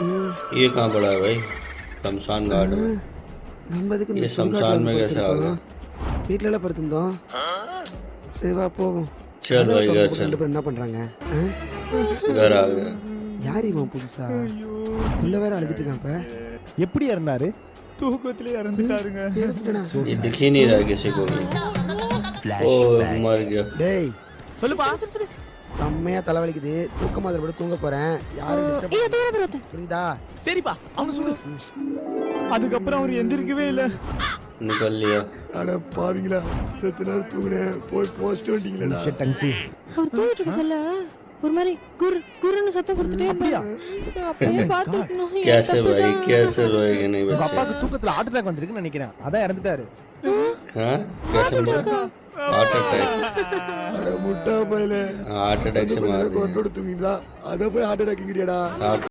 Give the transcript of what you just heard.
ये कहाँ पड़ा है भाई? शमशान घाट में। நம்ம எதுக்கு ये இந்த शमशान में कैसे आ गए? வீட்ல எல்லாம் படுத்திருந்தோம். சரி வா போவோம். चल भाई घर चल। ரெண்டு பேரும் என்ன பண்றாங்க? घर आ गया। யார் இவன் புதுசா? உள்ள வேற அழுதுட்டு இருக்கான் இப்ப. எப்படி இறந்தாரு? தூக்கத்திலே இறந்துட்டாருங்க. ये दिख ही नहीं रहा है किसी को भी। ओ मर गया। டேய் சொல்லுப்பா. செம்மையா தலைவலிக்குது. தூக்க மாத்திரை போட்டு தூங்க போறேன். யாரும் டிஸ்டர்ப் புரியுதா? சரிப்பா அவனு சொல்லு. அதுக்கப்புறம் அவர் எந்திரிக்கவே இல்ல. निकल लिया। அட பாவிங்களா செத்து நேரம் தூங்குனேன். போய் போஸ்ட் வண்டிங்களடா. அவர் தூங்கிட்டு இருக்க சொல்ல ஒரு மாதிரி குருன்னு சத்தம் கொடுத்துட்டே இருந்தா. அப்படியே பார்த்துக்கணும். कैसे भाई कैसे रोएंगे नहीं உங்க बच्चे? அப்பாக்கு தூக்கத்துல ஹார்ட் அட்டாக் வந்திருக்குன்னு நினைக்கிறேன். அதான் இறந்துட்டாரு. हाँ कैसे हार्ट अटैक? அட முட்டா பையலே. हार्ट अटैक से मार दिया। கொன்னோட தூங்கிங்களா? அத போய் ஹார்ட் அட்டாக்ங்கறியடா.